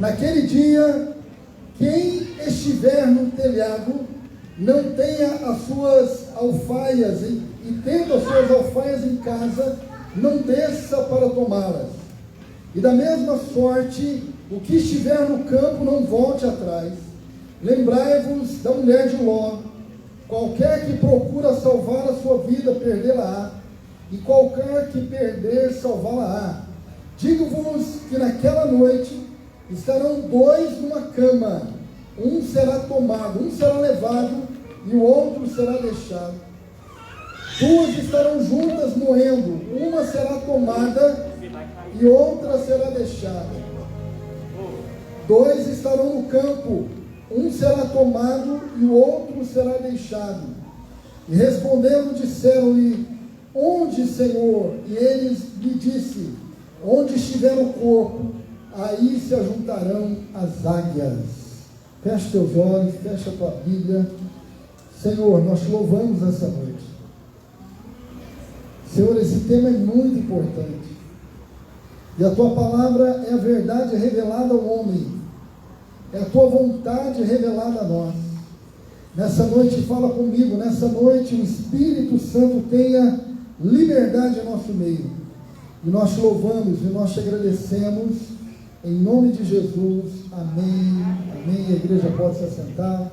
Naquele dia, quem estiver no telhado, não tenha as suas alfaias, e tendo as suas alfaias em casa, não desça para tomá-las. E da mesma sorte, o que estiver no campo, não volte atrás. Lembrai-vos da mulher de Ló. Qualquer que procura salvar a sua vida, perdê-la-á, e qualquer que perder, salvá-la-á. Digo-vos que naquela noite estarão dois numa cama, um será tomado, um será levado, e o outro será deixado. Duas estarão juntas moendo, uma será tomada, e outra será deixada. Dois estarão no campo, um será tomado, e o outro será deixado. E respondendo, disseram-lhe: onde, Senhor? E eles lhe disse: onde estiver o corpo, aí se ajuntarão as águias. Fecha teus olhos, fecha a tua Bíblia. Senhor, nós te louvamos essa noite. Senhor, esse tema é muito importante. E a tua palavra é a verdade revelada ao homem. É a tua vontade revelada a nós. Nessa noite fala comigo. Nessa noite o Espírito Santo tenha liberdade em nosso meio. E nós te louvamos e nós te agradecemos. Em nome de Jesus, amém, amém. A igreja pode se assentar.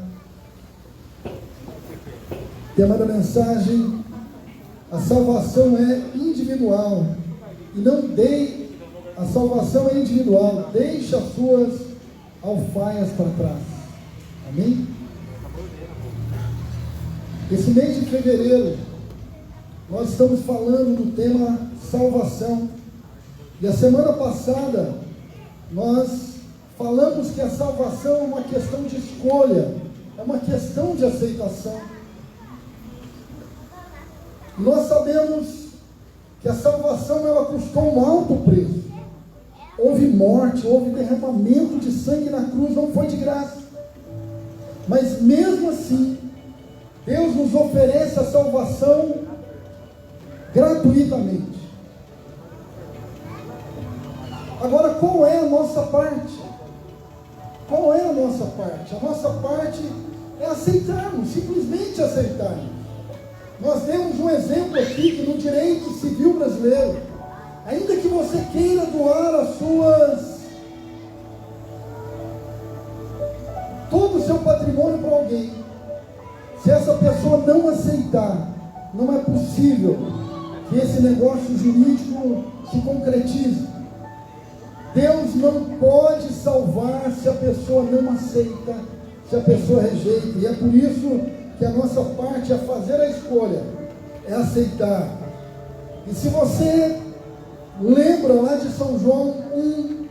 Tema da mensagem: a salvação é individual. E não a salvação é individual. Deixe as suas alfaias para trás. Amém? Esse mês de fevereiro, nós estamos falando do tema salvação. E a semana passada, nós falamos que a salvação é uma questão de escolha, é uma questão de aceitação. E nós sabemos que a salvação, ela custou um alto preço. Houve morte, houve derramamento de sangue na cruz, não foi de graça. Mas mesmo assim, Deus nos oferece a salvação gratuitamente. Agora, qual é a nossa parte? Qual é a nossa parte? A nossa parte é aceitarmos, simplesmente aceitarmos. Nós temos um exemplo aqui que no direito civil brasileiro, ainda que você queira doar todo o seu patrimônio para alguém, se essa pessoa não aceitar, não é possível que esse negócio jurídico se concretize. Deus não pode salvar se a pessoa não aceita, se a pessoa rejeita. E é por isso que a nossa parte é fazer a escolha, é aceitar. E se você lembra lá de São João 1,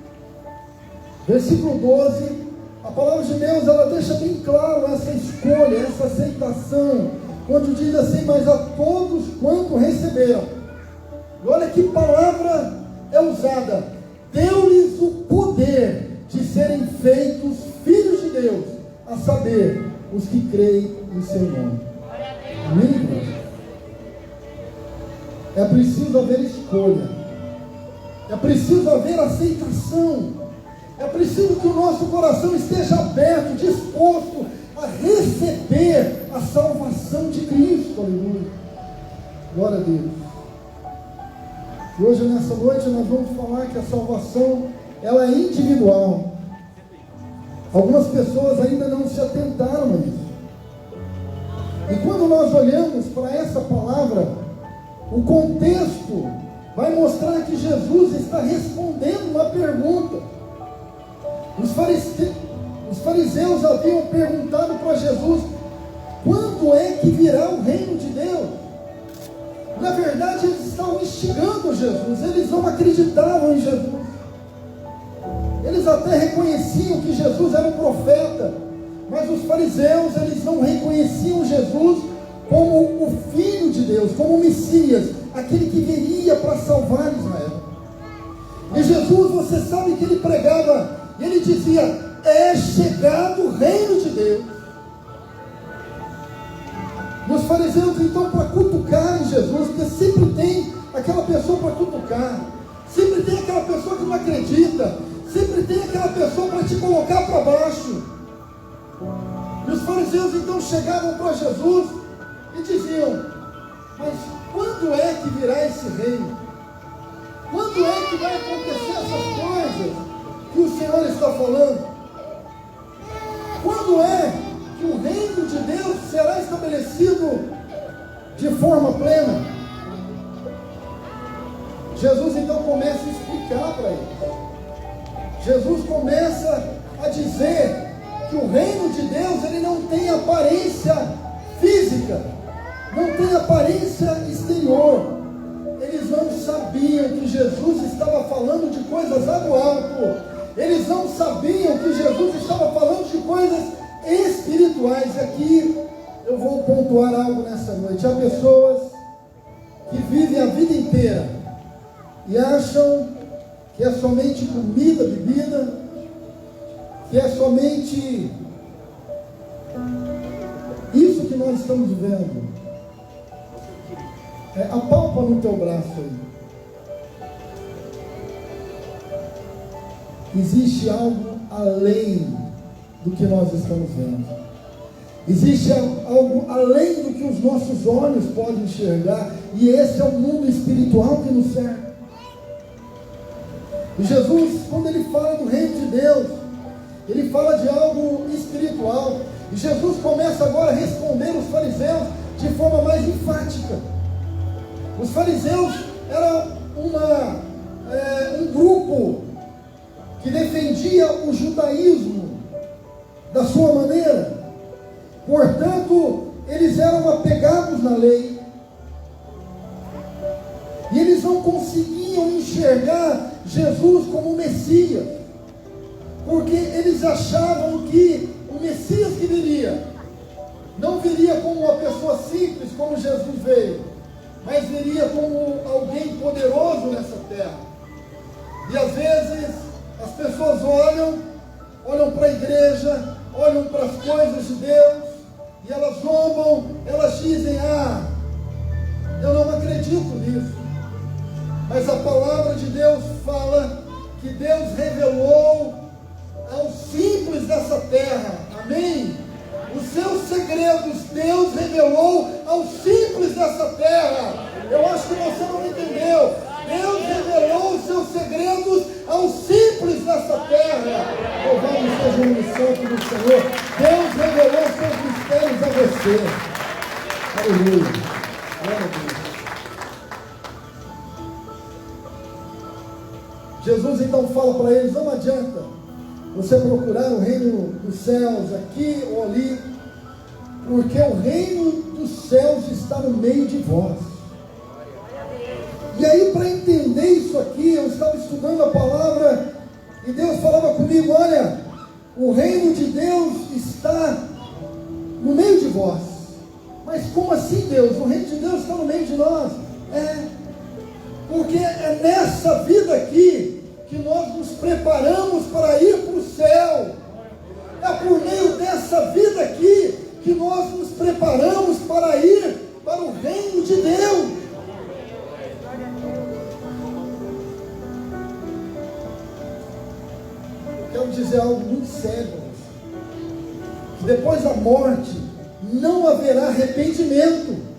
versículo 12, a palavra de Deus, ela deixa bem claro essa escolha, essa aceitação, quando diz assim: mas a todos quanto receberam. E olha que palavra é usada: deu-lhes o poder de serem feitos filhos de Deus, a saber, os que creem em seu nome. Amém? É preciso haver escolha, é preciso haver aceitação, é preciso que o nosso coração esteja aberto, disposto a receber a salvação de Cristo. Aleluia, glória a Deus. E hoje, nessa noite, nós vamos falar que a salvação, ela é individual. Algumas pessoas ainda não se atentaram a isso. E quando nós olhamos para essa palavra, o contexto vai mostrar que Jesus está respondendo uma pergunta. Os fariseus haviam perguntado para Jesus: quando é que virá o reino de Deus? Na verdade, eles estavam instigando Jesus, eles não acreditavam em Jesus. Eles até reconheciam que Jesus era um profeta, mas os fariseus, eles não reconheciam Jesus como o Filho de Deus, como o Messias, aquele que viria para salvar Israel. E Jesus, você sabe que ele pregava, e ele dizia: é chegado o reino de Deus. E os fariseus, então, para cutucarem Jesus, porque sempre tem aquela pessoa para cutucar, sempre tem aquela pessoa que não acredita, sempre tem aquela pessoa para para te colocar para baixo. E os fariseus então chegavam para Jesus e diziam: mas quando é que virá esse reino? Quando é que vai acontecer essas coisas que o Senhor está falando? Quando é que o reino de Deus será estabelecido de forma plena? Jesus então começa a explicar para eles. Jesus começa a dizer que o reino de Deus, ele não tem aparência física, não tem aparência exterior. Eles não sabiam que Jesus estava falando de coisas lá do alto. Eles não sabiam que Jesus estava falando de coisas espirituais. Aqui eu vou pontuar algo nessa noite. Há pessoas que vivem a vida inteira e acham que é somente comida, bebida, que é somente isso que nós estamos vendo. Apalpa no teu braço aí. Existe algo além do que nós estamos vendo. Existe algo além do que os nossos olhos podem enxergar. E esse é o mundo espiritual que nos cerca. E Jesus, quando ele fala do reino de Deus, ele fala de algo espiritual. E Jesus começa agora a responder os fariseus de forma mais enfática. Os fariseus eram um grupo que defendia o judaísmo da sua maneira. Portanto, eles eram apegados na lei. E eles não conseguiam enxergar Jesus como Messias, porque eles achavam que o Messias que viria, não viria como uma pessoa simples, como Jesus veio, mas viria como alguém poderoso nessa terra. E às vezes as pessoas olham para a igreja, olham para as coisas de Deus, e elas zombam, elas dizem: eu não acredito nisso. Mas a palavra de Deus fala que Deus revelou aos simples dessa terra, amém? Os seus segredos Deus revelou aos simples dessa terra. Eu acho que você não entendeu. Deus revelou os seus segredos aos simples dessa terra. Louvado seja o nome santo do Senhor. Deus revelou os seus mistérios a você. Aleluia. Glória a Deus. Jesus então fala para eles: não adianta você procurar o reino dos céus aqui ou ali, porque o reino dos céus está no meio de vós. E aí, para entender isso aqui, eu estava estudando a palavra e Deus falava comigo: olha, o reino de Deus está no meio de vós. Mas como assim, Deus? O reino de Deus está no meio de nós? Porque é nessa vida aqui que nós nos preparamos para ir para o céu. É por meio dessa vida aqui que nós nos preparamos para ir para o reino de Deus. Eu quero dizer algo muito sério: que depois da morte não haverá arrependimento.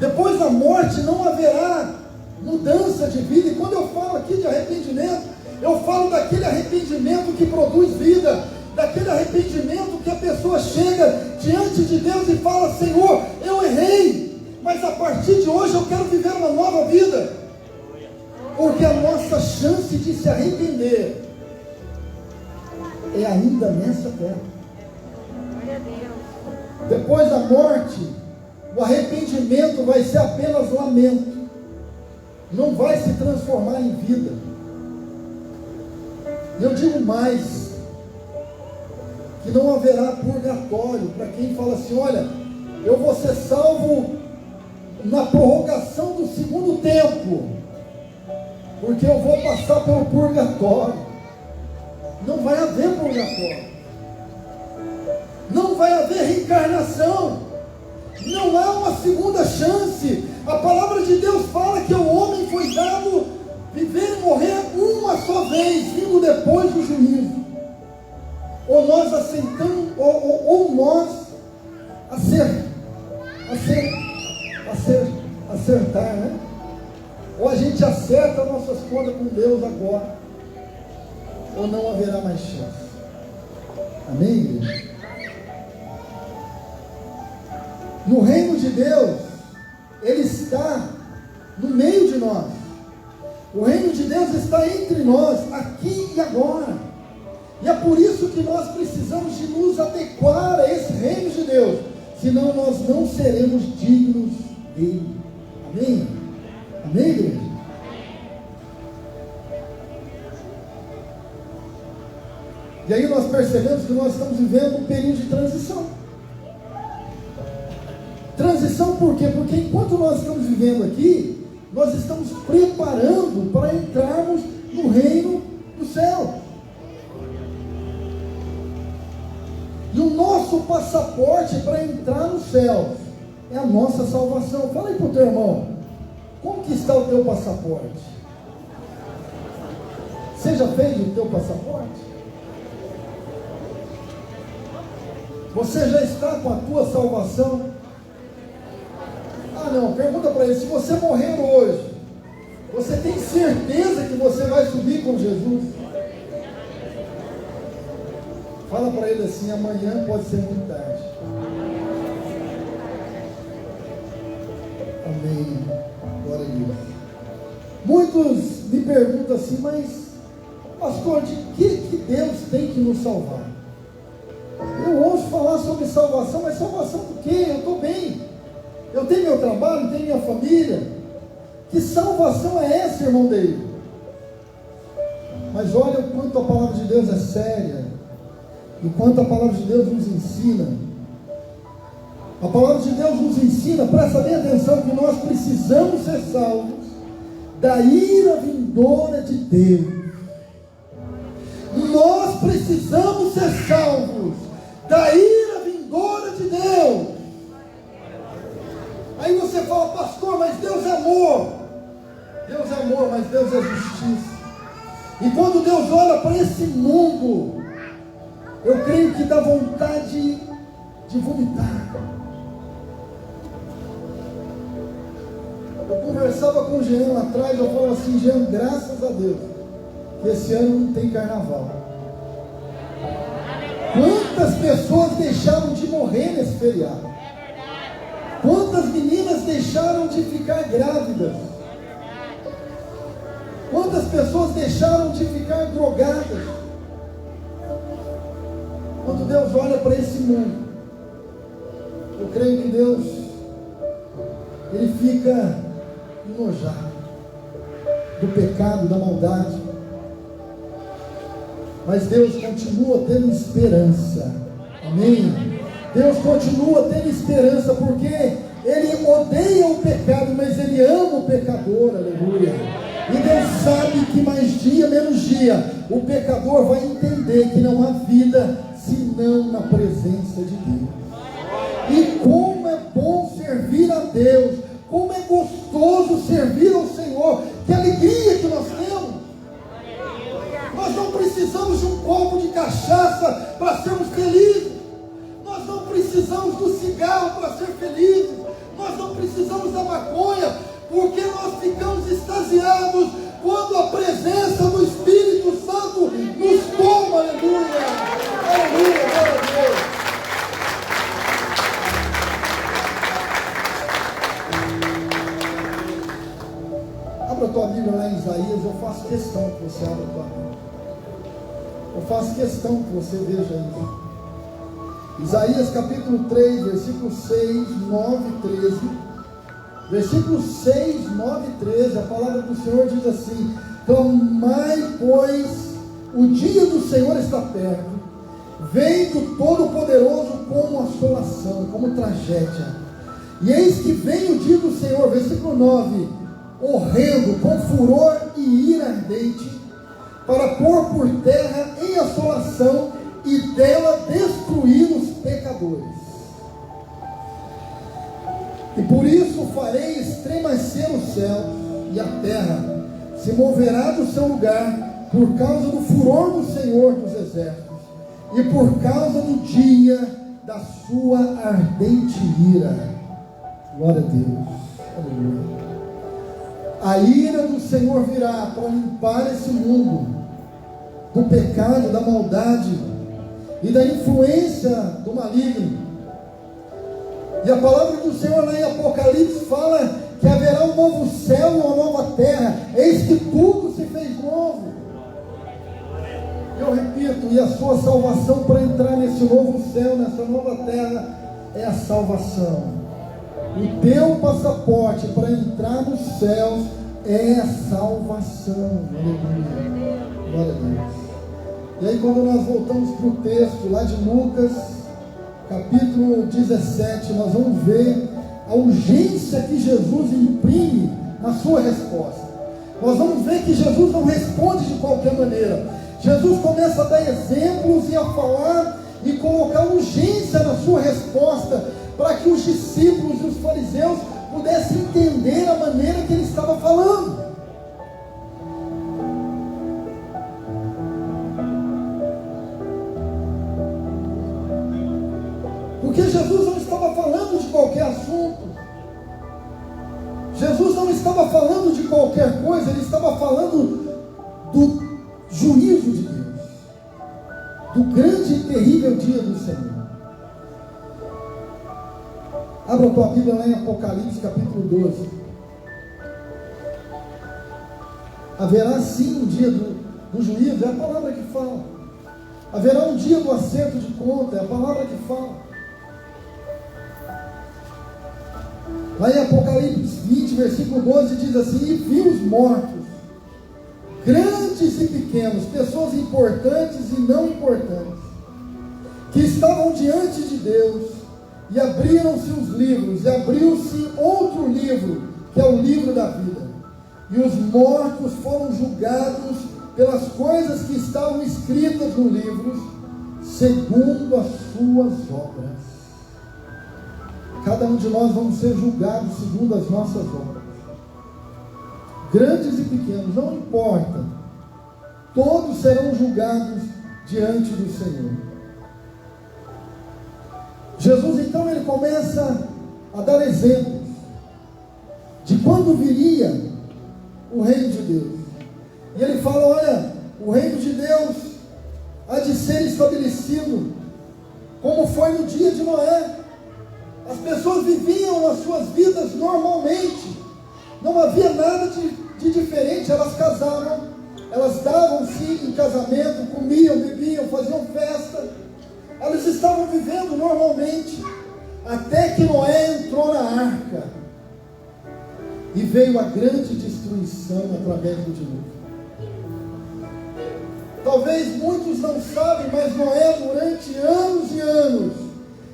Depois da morte não haverá mudança de vida. E quando eu falo aqui de arrependimento, eu falo daquele arrependimento que produz vida, daquele arrependimento que a pessoa chega diante de Deus e fala: Senhor, eu errei, mas a partir de hoje eu quero viver uma nova vida. Porque a nossa chance de se arrepender é ainda nessa terra. Depois da morte, o arrependimento vai ser apenas lamento, não vai se transformar em vida. Eu digo mais, que não haverá purgatório para quem fala assim: olha, eu vou ser salvo na prorrogação do segundo tempo, porque eu vou passar pelo purgatório. Não vai haver purgatório, não vai haver reencarnação, não há uma segunda chance. A palavra de Deus fala que ao homem foi dado viver e morrer uma só vez, vindo depois do juízo. Ou nós aceitamos, ou nós acertar, né? Ou a gente acerta nossas contas com Deus agora, ou não haverá mais chance. Amém, igreja? No reino de Deus, Ele está no meio de nós. O reino de Deus está entre nós, aqui e agora. E é por isso que nós precisamos de nos adequar a esse reino de Deus, senão nós não seremos dignos dele. Amém? Amém, igreja? E aí nós percebemos que nós estamos vivendo um período de transição. Transição por quê? Porque enquanto nós estamos vivendo aqui, nós estamos preparando para entrarmos no reino do céu. E o nosso passaporte para entrar no céu é a nossa salvação. Fala aí para o teu irmão, como que está o teu passaporte? Você já fez o teu passaporte? Você já está com a tua salvação? Ah não, pergunta para ele, se você morrer hoje, você tem certeza que você vai subir com Jesus? Fala para ele assim, amanhã pode ser muito tarde. Amém. Glória a Deus. Muitos me perguntam assim, mas pastor, de que Deus tem que nos salvar? Eu ouço falar sobre salvação, mas salvação do quê? Eu estou bem. Eu tenho meu trabalho, tenho minha família. Que salvação é essa, irmão dele? Mas olha o quanto a palavra de Deus é séria. E quanto a palavra de Deus nos ensina. A palavra de Deus nos ensina, presta bem atenção, que nós precisamos ser salvos da ira vindoura de Deus. Nós precisamos ser salvos da ira vindoura de Deus. Aí você fala, pastor, mas Deus é amor. Deus é amor, mas Deus é justiça. E quando Deus olha para esse mundo, eu creio que dá vontade de vomitar. Eu conversava com o Jean lá atrás, eu falo assim, Jean, graças a Deus, que esse ano não tem carnaval. Quantas pessoas deixaram de morrer nesse feriado? Quantas meninas deixaram de ficar grávidas? Quantas pessoas deixaram de ficar drogadas? Quando Deus olha para esse mundo, eu creio que Deus, Ele fica enojado do pecado, da maldade. Mas Deus continua tendo esperança. Amém? Deus continua tendo esperança, porque Ele odeia o pecado, mas Ele ama o pecador. Aleluia. E Deus sabe que mais dia, menos dia, o pecador vai entender que não há vida senão na presença de Deus. E como é bom servir a Deus, como é gostoso servir ao Senhor, que alegria que nós temos. Nós não precisamos de um copo de cachaça para sermos felizes. Nós não precisamos do cigarro para ser felizes. Nós não precisamos da maconha, porque nós ficamos extasiados quando a presença do Espírito Santo nos toma. Aleluia! Aleluia! Glória a Deus! Abra a tua Bíblia lá em Isaías, eu faço questão que você abra a tua Bíblia. Eu faço questão que você veja isso. Isaías capítulo 3, versículos 6, 9 e 13. Versículos 6, 9 e 13, a palavra do Senhor diz assim: clamai, pois o dia do Senhor está perto, vem do Todo-Poderoso como assolação, como tragédia. E eis que vem o dia do Senhor, versículo 9, horrendo, com furor e ira ardente, para pôr por terra em assolação e dela destruir os pecadores. E por isso farei estremecer o céu e a terra, se moverá do seu lugar por causa do furor do Senhor dos exércitos e por causa do dia da sua ardente ira. Glória a Deus. Aleluia. A ira do Senhor virá para limpar esse mundo do pecado, da maldade e da influência do maligno. E a palavra do Senhor lá em Apocalipse fala que haverá um novo céu e uma nova terra. Eis que tudo se fez novo. Eu repito, e a sua salvação para entrar nesse novo céu, nessa nova terra, é a salvação. O teu passaporte para entrar nos céus é a salvação. Aleluia. Glória a Deus. E aí quando nós voltamos para o texto lá de Lucas, capítulo 17, nós vamos ver a urgência que Jesus imprime na sua resposta. Nós vamos ver que Jesus não responde de qualquer maneira. Jesus começa a dar exemplos e a falar e colocar urgência na sua resposta, para que os discípulos e os fariseus pudessem entender a maneira que ele estava falando. Porque Jesus não estava falando de qualquer assunto. Jesus não estava falando de qualquer coisa, ele estava falando do juízo de Deus, do grande e terrível dia do Senhor. Abra a tua Bíblia lá em Apocalipse capítulo 12. Haverá sim um dia do juízo, é a palavra que fala. Haverá um dia do acerto de conta, é a palavra que fala. Lá em Apocalipse 20, versículo 12, diz assim: e vi os mortos, grandes e pequenos, pessoas importantes e não importantes, que estavam diante de Deus, e abriram-se os livros, e abriu-se outro livro, que é o livro da vida, e os mortos foram julgados pelas coisas que estavam escritas no livro, segundo as suas obras. Cada um de nós vamos ser julgados segundo as nossas obras, grandes e pequenos, não importa, todos serão julgados diante do Senhor. Jesus então ele começa a dar exemplos de quando viria o reino de Deus, e ele fala: olha, o reino de Deus há de ser estabelecido como foi no dia de Noé. As pessoas viviam as suas vidas normalmente, não havia nada de diferente. Elas casavam, elas davam-se em casamento, comiam, bebiam, faziam festa, elas estavam vivendo normalmente, até que Noé entrou na arca, e veio a grande destruição através do dilúvio. Talvez muitos não sabem, mas Noé, durante anos e anos,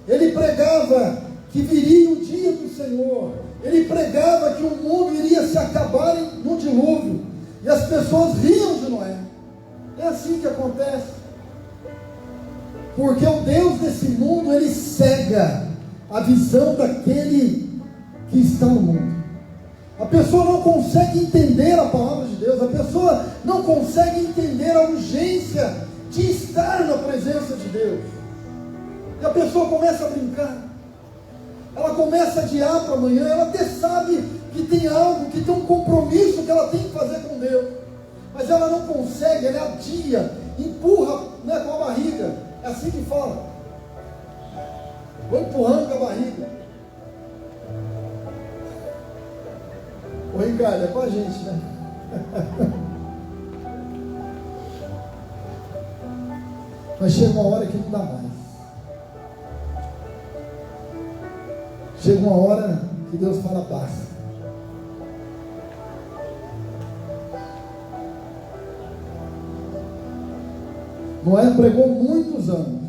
ele pregava que viria o dia do Senhor, ele pregava que o mundo iria se acabar no dilúvio, e as pessoas riam de Noé. É assim que acontece, porque o Deus desse mundo, ele cega a visão daquele que está no mundo. A pessoa não consegue entender a palavra de Deus, a pessoa não consegue entender a urgência de estar na presença de Deus, e a pessoa começa a brincar, ela começa a adiar para amanhã. Ela até sabe que tem algo, que tem um compromisso que ela tem que fazer com Deus, mas ela não consegue, ela adia, empurra, né, com a barriga. É assim que fala, vou empurrando com a barriga. Ô Ricardo, é com a gente, né? Mas chega uma hora que não dá mais. Chega uma hora que Deus fala: basta. Noé pregou muitos anos,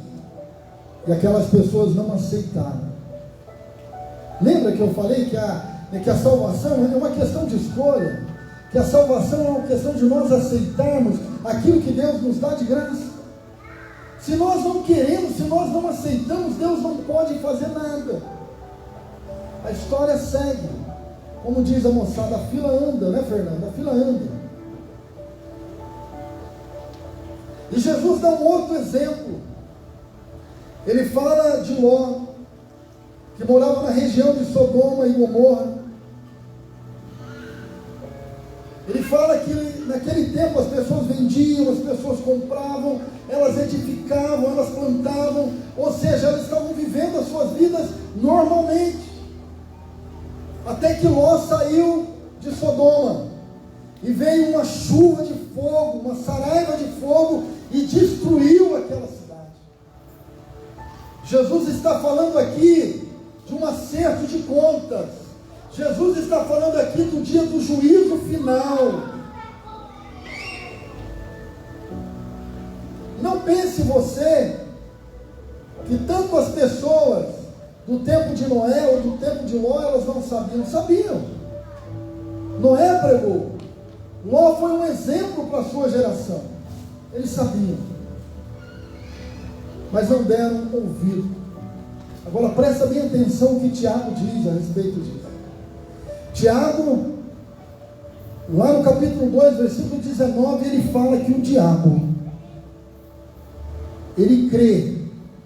e aquelas pessoas não aceitaram. Lembra que eu falei que a salvação é uma questão de escolha, que a salvação é uma questão de nós aceitarmos aquilo que Deus nos dá de graça. Se nós não queremos, se nós não aceitamos, Deus não pode fazer nada. A história segue, como diz a moçada, a fila anda, né, Fernanda? A fila anda. E Jesus dá um outro exemplo. Ele fala de Ló, que morava na região de Sodoma e Gomorra. Ele fala que naquele tempo as pessoas vendiam, as pessoas compravam, elas edificavam, elas plantavam, ou seja, elas estavam vivendo as suas vidas normalmente. Até que Ló saiu de Sodoma e veio uma chuva de fogo, uma saraiva de fogo e destruiu aquela cidade. Jesus está falando aqui de um acerto de contas. Jesus está falando aqui do dia do juízo final. Não pense você que tanto as pessoas do tempo de Noé ou do tempo de Ló, elas não sabiam. Sabiam. Noé pregou. Ló foi um exemplo para a sua geração. Eles sabiam, mas não deram ouvido. Agora presta bem atenção o que Tiago diz a respeito disso. Tiago, lá no capítulo 2, versículo 19, ele fala que o diabo, ele crê,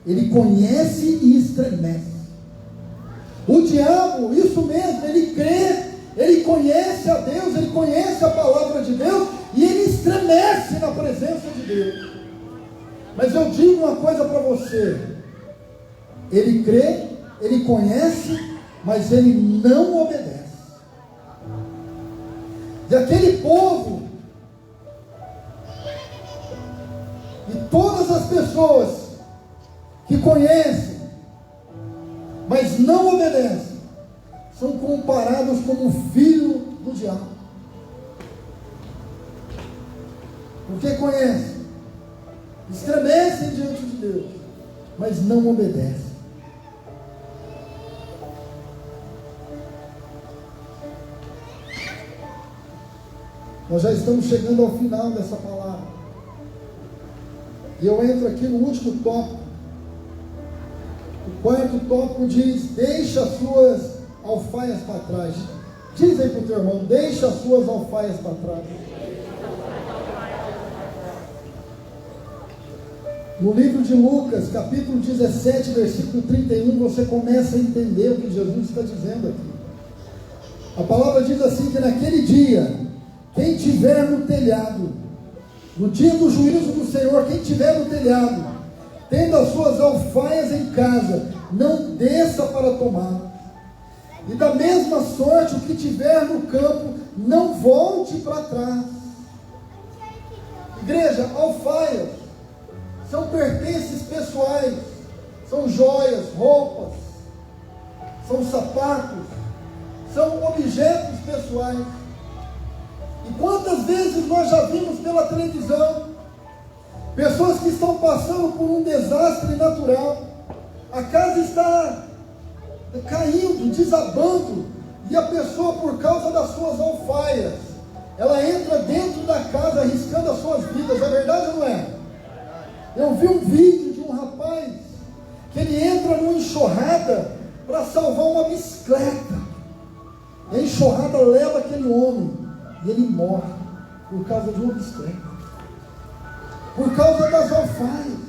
ele conhece e estremece. O diabo, isso mesmo, ele crê, ele conhece a Deus, ele conhece a palavra de Deus e ele estremece na presença de Deus. Mas eu digo uma coisa para você: ele crê, ele conhece, mas ele não obedece. E aquele povo, e todas as pessoas que conhecem, mas não obedecem, são comparados como filho do diabo. Porque conhecem, estremecem diante de Deus, mas não obedecem. Nós já estamos chegando ao final dessa palavra. E eu entro aqui no último tópico. O quarto tópico diz: deixa as suas alfaias para trás. Diz aí para o teu irmão: deixa as suas alfaias para trás. No livro de Lucas, capítulo 17, versículo 31, você começa a entender o que Jesus está dizendo aqui. A palavra diz assim: que naquele dia, quem tiver no telhado, no dia do juízo do Senhor, quem tiver no telhado, tendo as suas alfaias em casa, não desça para tomar. E da mesma sorte, o que tiver no campo, não volte para trás. Igreja, alfaias são pertences pessoais, são joias, roupas, são sapatos, são objetos pessoais. E quantas vezes nós já vimos pela televisão pessoas que estão passando por um desastre natural, a casa está caindo, desabando, e a pessoa, por causa das suas alfaias, ela entra dentro da casa arriscando as suas vidas. É verdade ou não é? Eu vi um vídeo de um rapaz que ele entra numa enxurrada para salvar uma bicicleta, e a enxurrada leva aquele homem e ele morre por causa de uma bicicleta, por causa das alfaias.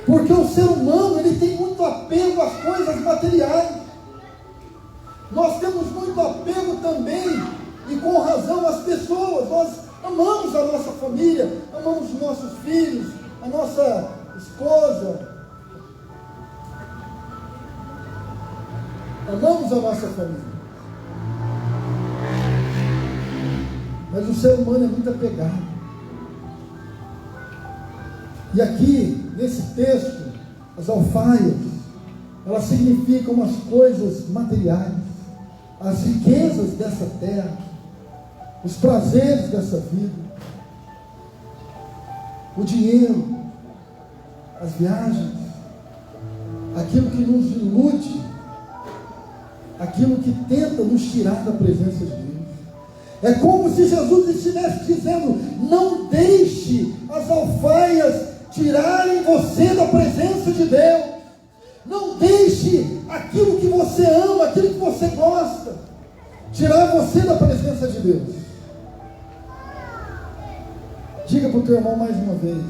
Porque o ser humano, ele tem muito apego às coisas materiais. Nós temos muito apego também, e com razão, às pessoas. Nós amamos a nossa família, amamos os nossos filhos, a nossa esposa, amamos a nossa família. Mas o ser humano é muito apegado. E aqui, nesse texto, as alfaias, elas significam as coisas materiais, as riquezas dessa terra, os prazeres dessa vida, o dinheiro, as viagens, aquilo que nos ilude, aquilo que tenta nos tirar da presença de Deus. É como se Jesus estivesse dizendo: não deixe as alfaias tirarem você da presença de Deus. Não deixe aquilo que você ama, aquilo que você gosta, tirar você da presença de Deus. Diga para o teu irmão mais uma vez: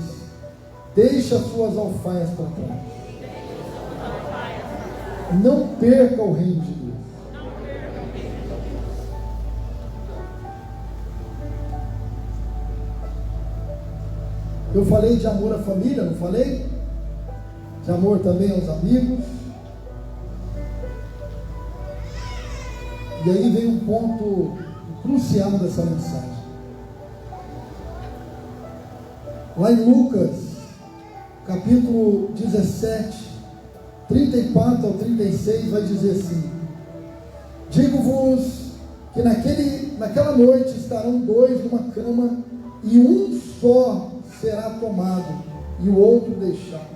deixa as suas alfaias para trás. Não perca o reino de Deus. Eu falei de amor à família, não falei? De amor também aos amigos. E aí vem um ponto crucial dessa mensagem. Lá em Lucas, capítulo 17, 34 ao 36, vai dizer assim: digo-vos que naquela noite estarão dois numa cama, e um só será tomado, e o outro deixado.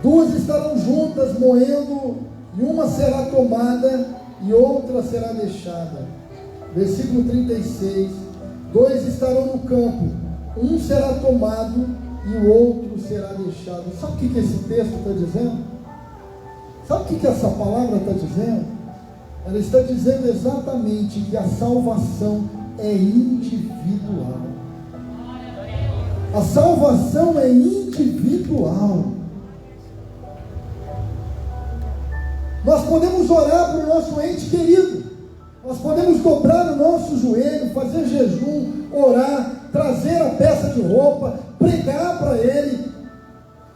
Duas estarão juntas moendo, e uma será tomada, e outra será deixada. Versículo 36: dois estarão no campo, um será tomado, e o outro será deixado. Sabe o que esse texto está dizendo? Sabe o que essa palavra está dizendo? Ela está dizendo exatamente que a salvação é individual. A salvação é individual. Nós podemos orar para o nosso ente querido, nós podemos dobrar o nosso joelho, fazer jejum, orar, trazer a peça de roupa, pregar para ele,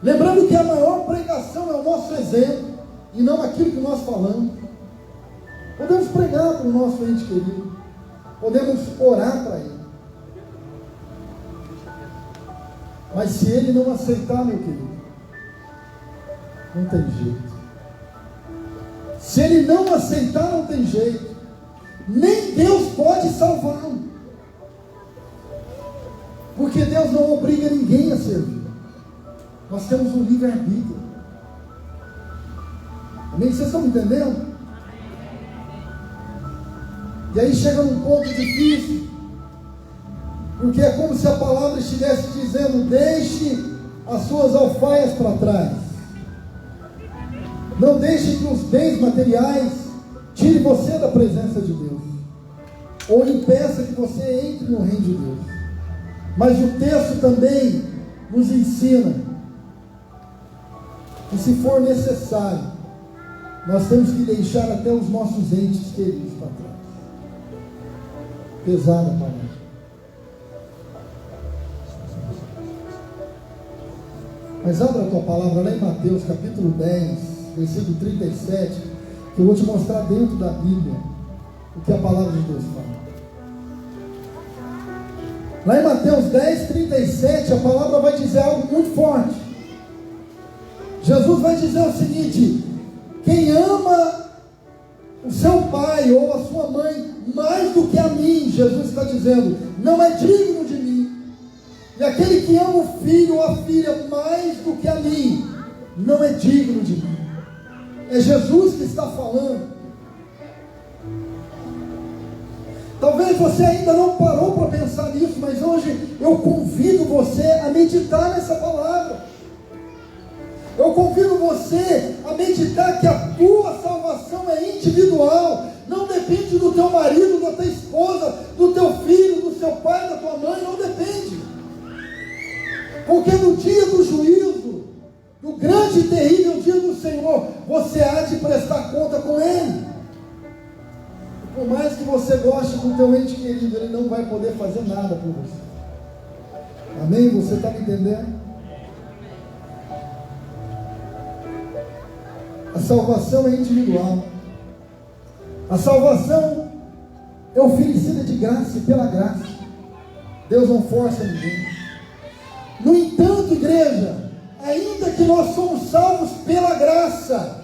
lembrando que a maior pregação é o nosso exemplo, e não aquilo que nós falamos. Podemos pregar para o nosso ente querido, podemos orar para ele, mas se ele não aceitar, meu querido, não tem jeito. Se ele não aceitar, não tem jeito. Nem Deus pode salvá-lo, porque Deus não obriga ninguém a servir. Nós temos um livre-arbítrio. Amém? Vocês estão me entendendo? E aí chega num ponto difícil, porque é como se a palavra estivesse dizendo: deixe as suas alfaias para trás. Não deixe que os bens materiais tire você da presença de Deus, ou impeça que você entre no reino de Deus. Mas o texto também nos ensina que, se for necessário, nós temos que deixar até os nossos entes queridos para trás. Pesada a palavra. Mas abra a tua palavra lá em Mateus capítulo 10, versículo 37, que eu vou te mostrar dentro da Bíblia o que a palavra de Deus fala. Lá em Mateus 10, 37, a palavra vai dizer algo muito forte. Jesus vai dizer o seguinte: quem ama o seu pai ou a sua mãe mais do que a mim, Jesus está dizendo, não é digno de mim. E aquele que ama o filho ou a filha mais do que a mim, não é digno de mim. É Jesus que está falando. Talvez você ainda não parou para pensar nisso, mas hoje eu convido você a meditar nessa palavra. Eu convido você a meditar que a tua salvação é individual. Não depende do teu marido, da tua esposa, do teu filho, do seu pai, da tua mãe. Não depende. Porque no dia do juízo, no grande e terrível dia do Senhor, você há de prestar conta com Ele. Por mais que você goste do teu ente querido, ele não vai poder fazer nada por você. Amém? Você está me entendendo? A salvação é individual. A salvação é oferecida de graça e pela graça. Deus não força ninguém. No entanto, igreja, ainda que nós somos salvos pela graça,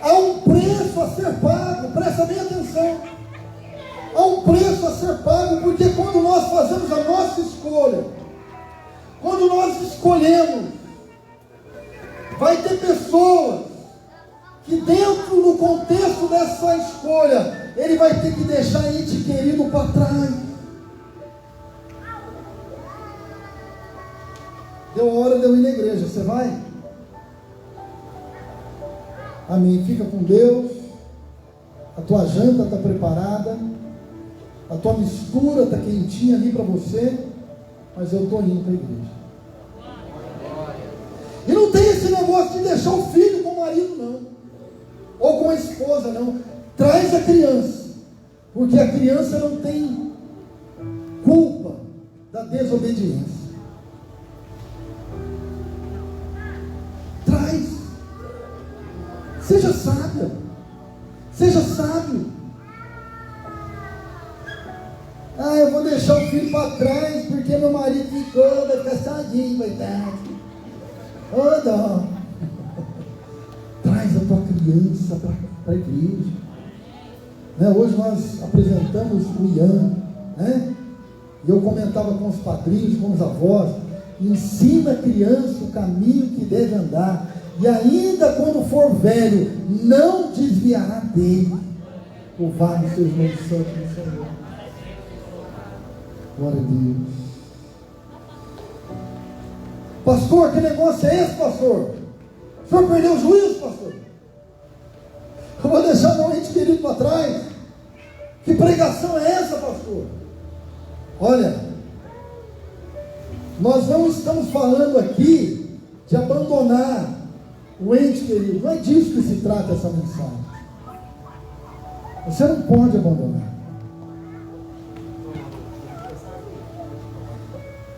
há um preço a ser pago. Presta bem atenção. Há um preço a ser pago, porque quando nós fazemos a nossa escolha, quando nós escolhemos, vai ter pessoas que dentro do contexto dessa escolha, ele vai ter que deixar ente querido para trás. Deu a hora de eu ir na igreja, você vai? Amém. Fica com Deus. A tua janta está preparada, a tua mistura está quentinha ali para você. mas eu estou indo para a igreja. E não tem esse negócio de deixar o filho com o marido, não, ou com a esposa, não. Traz a criança, porque a criança não tem culpa da desobediência. Traz. Seja sábia. Seja sábio. Ah, eu vou deixar o filho para trás porque meu marido ficou, vai ficar sozinho, coitado. Oh, dó. Traz a tua criança para a igreja. Né? Hoje nós apresentamos o Ian, né? E eu comentava com os padrinhos, com os avós. Ensina a criança o caminho que deve andar, e ainda quando for velho, não desviará dele. Louvado seja o nome santo do Senhor. Glória a Deus. Pastor, que negócio é esse, pastor? O senhor perdeu o juízo, pastor? Eu vou deixar meu ente querido para trás? Que pregação é essa, pastor? Olha, nós não estamos falando aqui de abandonar o ente querido. Não é disso que se trata essa mensagem. Você não pode abandonar.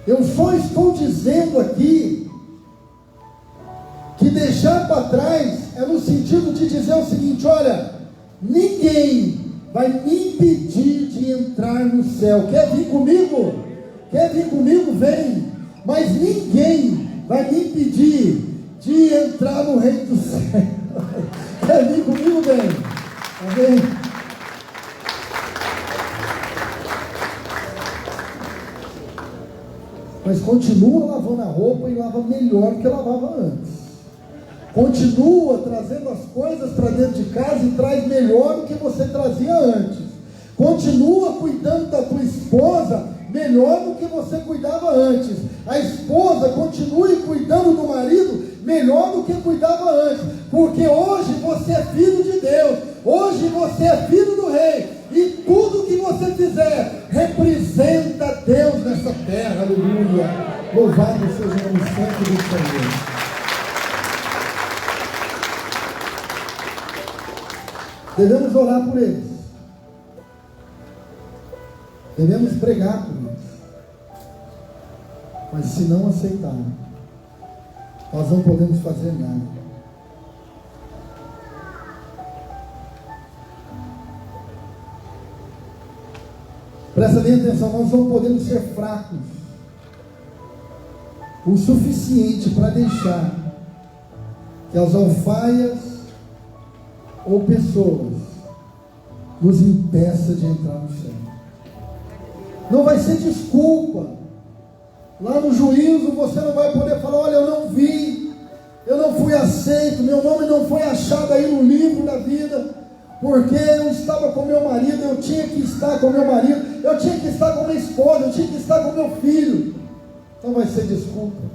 Eu só estou dizendo aqui que deixar para trás é no sentido de dizer o seguinte: olha, ninguém vai me impedir de entrar no céu. Quer vir comigo? Quer vir comigo? Vem. Mas ninguém vai me impedir de entrar no reino do céu. Quer vir comigo? Vem. Amém? Mas continua lavando a roupa e lava melhor do que lavava antes. Continua trazendo as coisas para dentro de casa e traz melhor do que você trazia antes. Continua cuidando da tua esposa melhor do que você cuidava antes. A esposa continue cuidando do marido melhor do que cuidava antes. Porque hoje você é filho de Deus. Hoje você é filho do rei. E tudo que você fizer representa Deus nessa terra. Aleluia. Louvado seja o nome santo do Senhor. Devemos orar por eles. Devemos pregar por eles. Mas se não aceitar, nós não podemos fazer nada. Presta bem atenção, nós não podemos ser fracos o suficiente para deixar que as alfaias ou pessoas nos impeça de entrar no céu. Não vai ser desculpa. Lá no juízo você não vai poder falar: olha, eu não vi, eu não fui aceito, meu nome não foi achado aí no livro da vida, porque eu estava com meu marido, eu tinha que estar com meu marido, eu tinha que estar com minha esposa, eu tinha que estar com meu filho. Não vai ser desculpa.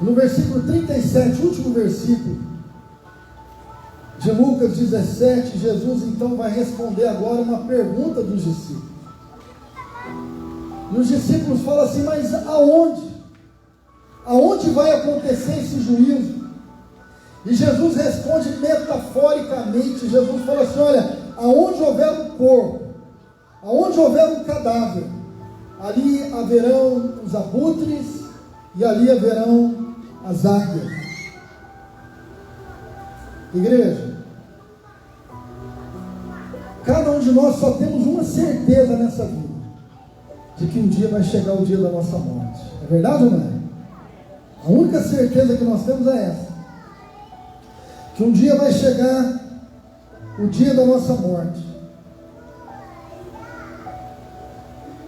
No versículo 37, último versículo de Lucas 17, Jesus então vai responder agora uma pergunta dos discípulos. E os discípulos falam assim: mas aonde? Aonde vai acontecer esse juízo? E Jesus responde metaforicamente. Jesus fala assim: olha, aonde houver um corpo, aonde houver um cadáver, ali haverão os abutres e ali haverão as águias. Igreja, cada um de nós só temos uma certeza nessa vida: de que um dia vai chegar o dia da nossa morte. É verdade ou não é? A única certeza que nós temos é essa: que um dia vai chegar o dia da nossa morte.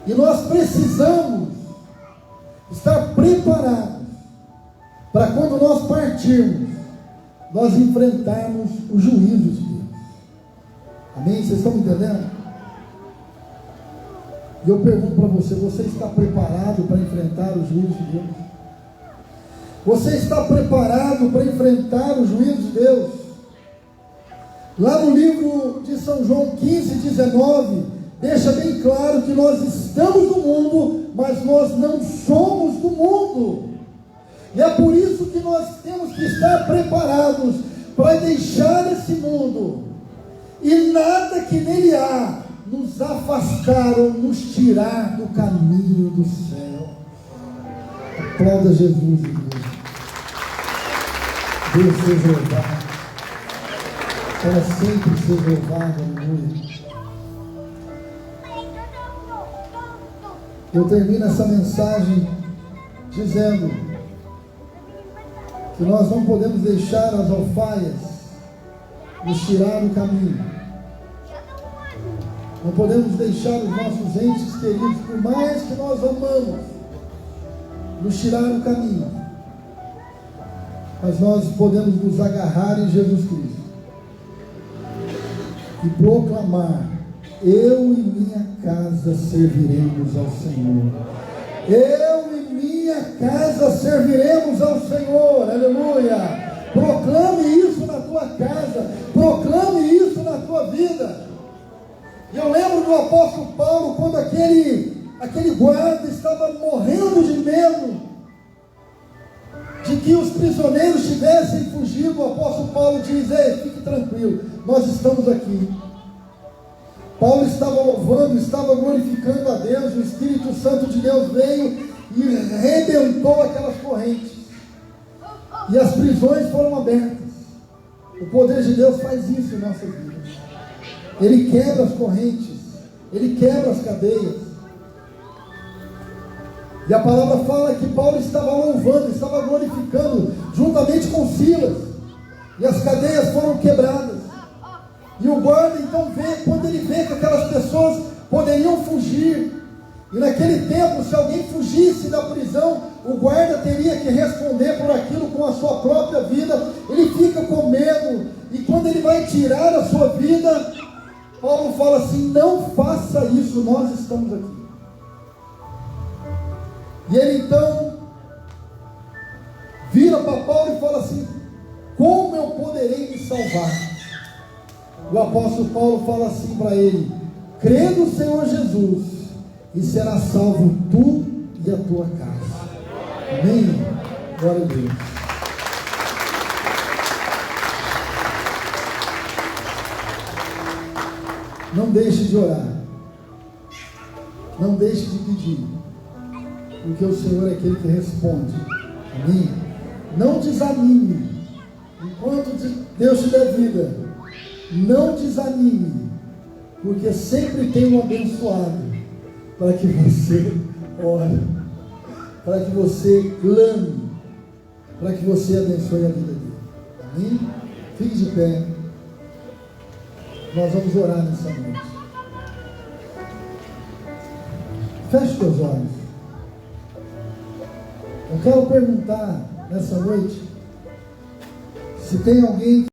E nós precisamos estar preparados para quando nós partirmos, nós enfrentarmos o juízo de Deus. Amém? Vocês estão me entendendo? E eu pergunto para você: você está preparado para enfrentar o juízo de Deus? Você está preparado para enfrentar o juízo de Deus? Lá no livro de São João 15:19, deixa bem claro que nós estamos no mundo, mas nós não somos do mundo. E é por isso que nós temos que estar preparados para deixar esse mundo. E nada que nele há nos afastar ou nos tirar do caminho do céu. Aplauda Jesus, igreja. Deus seja louvado. Para sempre ser louvado, aleluia. Eu termino essa mensagem dizendo que nós não podemos deixar as alfaias nos tirar do caminho. Não podemos deixar os nossos entes queridos, por mais que nós amamos, nos tirar do caminho. Mas nós podemos nos agarrar em Jesus Cristo e proclamar: eu e minha casa serviremos ao Senhor. Eu e minha casa serviremos ao Senhor, aleluia. Proclame isso na tua casa, proclame isso na tua vida. E eu lembro do apóstolo Paulo, quando aquele guarda estava morrendo de medo de que os prisioneiros tivessem fugido. O apóstolo Paulo diz: ei, fique tranquilo, nós estamos aqui. Paulo estava louvando, estava glorificando a Deus. O Espírito Santo de Deus veio e arrebentou aquelas correntes, e as prisões foram abertas. O poder de Deus faz isso em nossa vida. Ele quebra as correntes, Ele quebra as cadeias. E a palavra fala que Paulo estava louvando, estava glorificando, juntamente com Silas, e as cadeias foram quebradas. E o guarda então vê, quando ele vê que aquelas pessoas poderiam fugir, e naquele tempo, se alguém fugisse da prisão, o guarda teria que responder por aquilo com a sua própria vida. Ele fica com medo, e quando ele vai tirar a sua vida, Paulo fala assim: não faça isso, nós estamos aqui. E ele então vira para Paulo e fala assim: como eu poderei me salvar? O apóstolo Paulo fala assim para ele: crê no Senhor Jesus, e será salvo tu e a tua casa. Amém? Glória a Deus. Não deixe de orar, não deixe de pedir, porque o Senhor é aquele que responde. Amém? Não desanime, enquanto Deus te der vida, não desanime, porque sempre tem um abençoado para que você ore, para que você clame, para que você abençoe a vida dele. Amém? Fique de pé. Nós vamos orar nessa noite. Feche teus olhos. Eu quero perguntar nessa noite se tem alguém